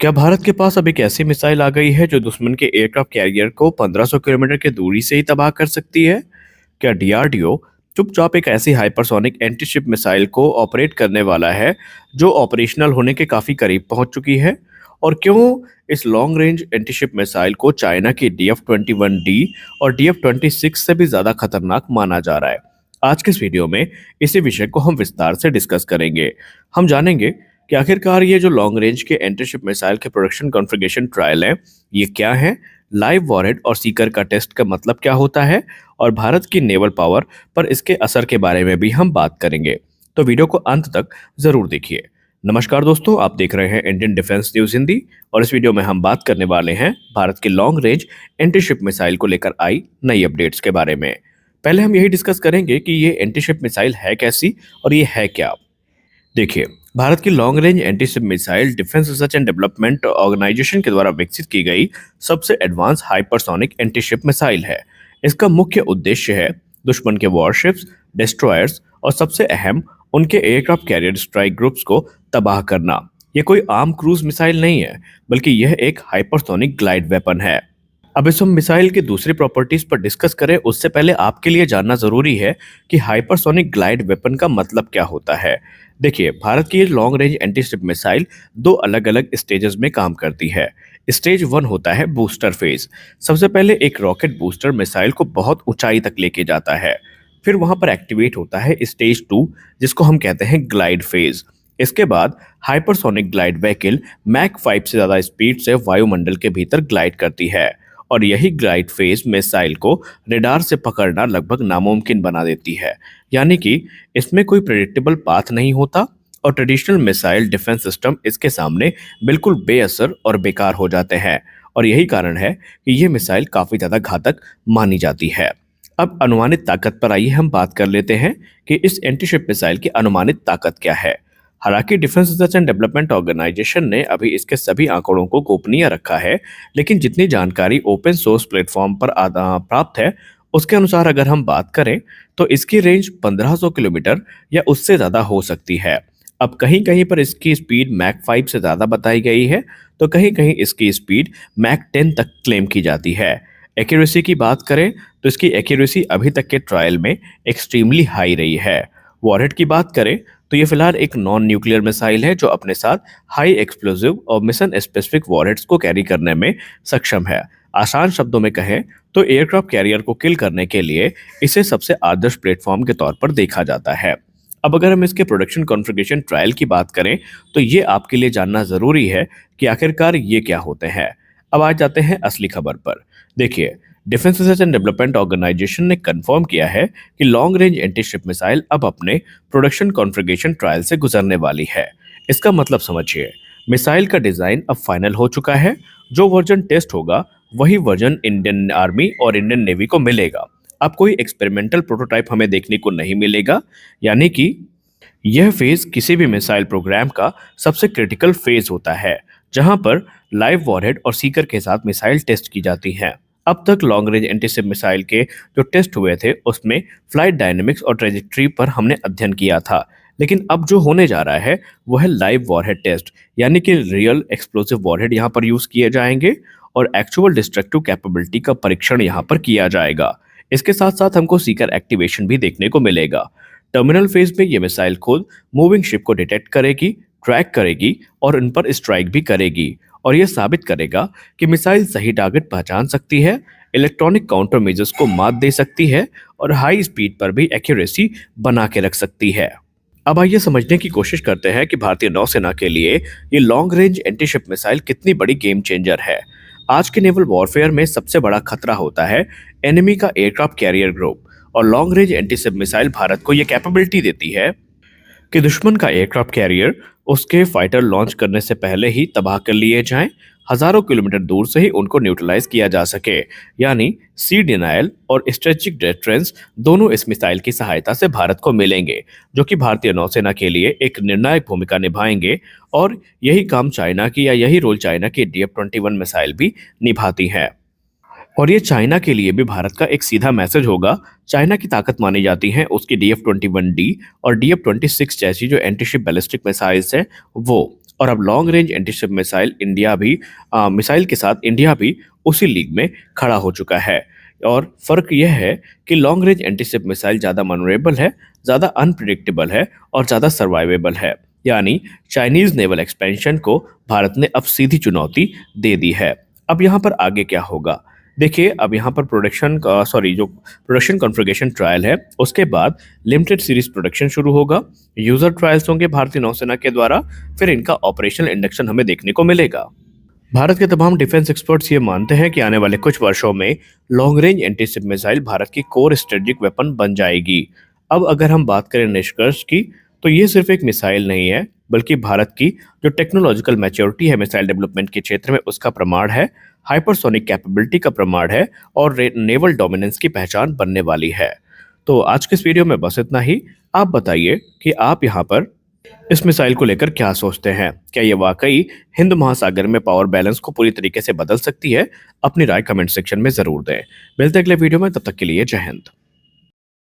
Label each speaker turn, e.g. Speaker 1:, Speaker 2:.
Speaker 1: क्या भारत के पास अब एक ऐसी मिसाइल आ गई है जो दुश्मन के एयरक्राफ्ट कैरियर को 1500 किलोमीटर की दूरी से ही तबाह कर सकती है? क्या डीआरडीओ चुपचाप एक ऐसी हाइपरसोनिक एंटीशिप मिसाइल को ऑपरेट करने वाला है जो ऑपरेशनल होने के काफी करीब पहुंच चुकी है? और क्यों इस लॉन्ग रेंज एंटीशिप मिसाइल को चाइना की DF-21D और DF-26 से भी ज्यादा खतरनाक माना जा रहा है? आज के इस वीडियो में इसी विषय को हम विस्तार से डिस्कस करेंगे। हम जानेंगे कि आखिरकार ये जो लॉन्ग रेंज के एंटीशिप मिसाइल के प्रोडक्शन कॉन्फ़िगरेशन ट्रायल है, ये क्या है, लाइव वॉरहेड और सीकर का टेस्ट का मतलब क्या होता है, और भारत की नेवल पावर पर इसके असर के बारे में भी हम बात करेंगे। तो वीडियो को अंत तक जरूर देखिए। नमस्कार दोस्तों, आप देख रहे हैं इंडियन डिफेंस न्यूज हिंदी, और इस वीडियो में हम बात करने वाले हैं भारत के लॉन्ग रेंज एंटीशिप मिसाइल को लेकर आई नई अपडेट्स के बारे में। पहले हम यही डिस्कस करेंगे कि ये एंटीशिप मिसाइल है कैसी और ये है क्या। देखिए, भारत की long range antiship missile defence research and development organisation के द्वारा विकसित की गई सबसे एडवांस हाइपरसोनिक एंटीशिप मिसाइल है। इसका मुख्य उद्देश्य है दुश्मन के वॉरशिप्स, डिस्ट्रॉयर्स और सबसे अहम उनके एयरक्राफ्ट कैरियर स्ट्राइक ग्रुप्स को तबाह करना। यह कोई आम क्रूज मिसाइल नहीं है, बल्कि यह एक हाइपरसोनिक ग्लाइड वेपन है। अब इस हम मिसाइल की दूसरी प्रॉपर्टीज पर डिस्कस करें उससे पहले आपके लिए जानना जरूरी है कि हाइपरसोनिक ग्लाइड वेपन का मतलब क्या होता है। देखिए, भारत की लॉन्ग रेंज एंटीशिप मिसाइल दो अलग अलग स्टेजेस में काम करती है। स्टेज 1 होता है बूस्टर फेज। सबसे पहले एक रॉकेट बूस्टर मिसाइल को बहुत ऊंचाई तक लेके जाता है। फिर वहां पर एक्टिवेट होता है स्टेज 2, जिसको हम कहते हैं ग्लाइड फेज। इसके बाद हाइपरसोनिक ग्लाइड व्हीकल मैक 5 से ज्यादा स्पीड से वायुमंडल के भीतर ग्लाइड करती है, और यही ग्लाइड फेज मिसाइल को रेडार से पकड़ना लगभग नामुमकिन बना देती है। यानी कि इसमें कोई प्रेडिक्टेबल पाथ नहीं होता, और ट्रेडिशनल मिसाइल डिफेंस सिस्टम इसके सामने बिल्कुल बेअसर और बेकार हो जाते हैं। और यही कारण है कि ये मिसाइल काफी ज्यादा घातक मानी जाती है। अब अनुमानित ताकत पर आइए हम बात कर लेते हैं कि इस एंटीशिप मिसाइल की अनुमानित ताकत क्या है। हालांकि defence research and development organisation ने अभी इसके सभी आंकड़ों को गोपनीय रखा है, लेकिन जितनी जानकारी ओपन सोर्स प्लेटफॉर्म पर प्राप्त है, उसके अनुसार अगर हम बात करें तो इसकी रेंज 1500 किलोमीटर या उससे ज़्यादा हो सकती है। अब कहीं कहीं पर इसकी स्पीड मैक 5 से ज़्यादा बताई गई है, तो कहीं कहीं इसकी स्पीड मैक 10 तक क्लेम की जाती है। एक्यूरेसी की बात करें तो इसकी एक्यूरेसी अभी तक के ट्रायल में एक्सट्रीमली हाई रही है। वॉरहेड की बात करें तो ये फिलहाल एक नॉन न्यूक्लियर मिसाइल है जो अपने साथ हाई एक्सप्लोसिव और मिशन स्पेसिफिक वॉरहेड्स को कैरी करने में सक्षम है। आसान शब्दों में कहें तो एयरक्राफ्ट कैरियर को किल करने के लिए इसे सबसे आदर्श प्लेटफॉर्म के तौर पर देखा जाता है। अब अगर हम इसके प्रोडक्शन कॉन्फ़िगरेशन ट्रायल की बात करें तो ये आपके लिए जानना जरूरी है कि आखिरकार ये क्या होते हैं। अब आ जाते हैं असली खबर पर। देखिए, defence research and development organisation ने कंफर्म किया है कि लॉन्ग रेंज एंटीशिप मिसाइल अब अपने प्रोडक्शन कॉन्फ़िगरेशन ट्रायल से गुजरने वाली है। इसका मतलब समझिए, मिसाइल का डिजाइन अब फाइनल हो चुका है। जो वर्जन टेस्ट होगा वही वर्जन इंडियन आर्मी और इंडियन नेवी को मिलेगा। अब कोई एक्सपेरिमेंटल प्रोटोटाइप हमें देखने को नहीं मिलेगा। यानी कि यह फेज किसी भी मिसाइल प्रोग्राम का सबसे क्रिटिकल फेज होता है, जहां पर लाइव वॉरहेड और सीकर के साथ मिसाइल टेस्ट की जाती हैं। अब तक लॉन्ग रेंज एंटीशिप मिसाइल के जो टेस्ट हुए थे उसमें फ्लाइट डायनेमिक्स और ट्रेजेक्ट्री पर हमने अध्ययन किया था, लेकिन अब जो होने जा रहा है वो है लाइव वॉरहेड टेस्ट। यानी कि रियल एक्सप्लोसिव वॉरहेड यहाँ पर यूज किए जाएंगे और एक्चुअल डिस्ट्रक्टिव कैपेबिलिटी का परीक्षण यहाँ पर किया जाएगा। इसके साथ साथ हमको सीकर एक्टिवेशन भी देखने को मिलेगा। टर्मिनल फेज में ये मिसाइल खुद मूविंग शिप को डिटेक्ट करेगी, ट्रैक करेगी और उन पर स्ट्राइक भी करेगी, और यह साबित करेगा कि मिसाइल सही टारगेट पहचान सकती है, इलेक्ट्रॉनिक काउंटर मेजर्स को मात दे सकती है और हाई स्पीड पर भी एक्यूरेसी बना के रख सकती है। अब आइए समझने की कोशिश करते हैं कि भारतीय नौसेना के लिए ये लॉन्ग रेंज एंटीशिप मिसाइल कितनी बड़ी गेम चेंजर है। आज के नेवल वॉरफेयर में सबसे बड़ा खतरा होता है एनिमी का एयरक्राफ्ट कैरियर ग्रुप, और long range antiship missile Bharat को यह कैपेबिलिटी देती है कि दुश्मन का एयरक्राफ्ट कैरियर उसके फाइटर लॉन्च करने से पहले ही तबाह कर लिए जाएं, हजारों किलोमीटर दूर से ही उनको न्यूट्रलाइज किया जा सके। यानी सी डिनायल और स्ट्रेटेजिक डिफरेंस दोनों इस मिसाइल की सहायता से भारत को मिलेंगे, जो कि भारतीय नौसेना के लिए एक निर्णायक भूमिका निभाएंगे। और यही काम चाइना की या यही रोल चाइना की DF-21 मिसाइल भी निभाती है। और ये चाइना के लिए भी भारत का एक सीधा मैसेज होगा। चाइना की ताकत मानी जाती है उसकी DF-21D और DF-26 जैसी जो एंटीशिप बैलिस्टिक मिसाइल्स हैं वो, और अब लॉन्ग रेंज एंटीशिप मिसाइल के साथ इंडिया भी उसी लीग में खड़ा हो चुका है। और फर्क यह है कि लॉन्ग रेंज एंटीशिप मिसाइल ज़्यादा मनोरेबल है, ज़्यादा अनप्रिडिक्टेबल है और ज़्यादा सर्वाइवेबल है। यानी चाइनीज नेवल एक्सपेंशन को भारत ने अब सीधी चुनौती दे दी है। अब यहाँ पर आगे क्या होगा? देखिए, अब यहाँ पर जो प्रोडक्शन कॉन्फ़िगरेशन ट्रायल है, उसके बाद लिमिटेड सीरीज प्रोडक्शन शुरू होगा। यूजर ट्रायल्स होंगे भारतीय नौसेना के द्वारा, फिर इनका ऑपरेशनल इंडक्शन हमें देखने को मिलेगा। भारत के तमाम डिफेंस एक्सपर्ट्स ये मानते हैं कि आने वाले कुछ वर्षों में long range antiship missile Bharat की कोर स्ट्रेटेजिक वेपन बन जाएगी। अब अगर हम बात करें निष्कर्ष की, तो ये सिर्फ एक मिसाइल नहीं है, बल्कि भारत की जो टेक्नोलॉजिकल मैच्योरिटी है मिसाइल डेवलपमेंट के क्षेत्र में, उसका प्रमाण है, हाइपरसोनिक कैपेबिलिटी का प्रमाण है और नेवल डोमिनेंस की पहचान बनने वाली है। तो आज के इस वीडियो में बस इतना ही। आप बताइए कि आप यहाँ पर इस मिसाइल को लेकर क्या सोचते हैं? क्या ये वाकई हिंद महासागर में पावर बैलेंस को पूरी तरीके से बदल सकती है? अपनी राय कमेंट सेक्शन में जरूर दें। मिलते हैं अगले वीडियो में, तब तक के लिए जय हिंद।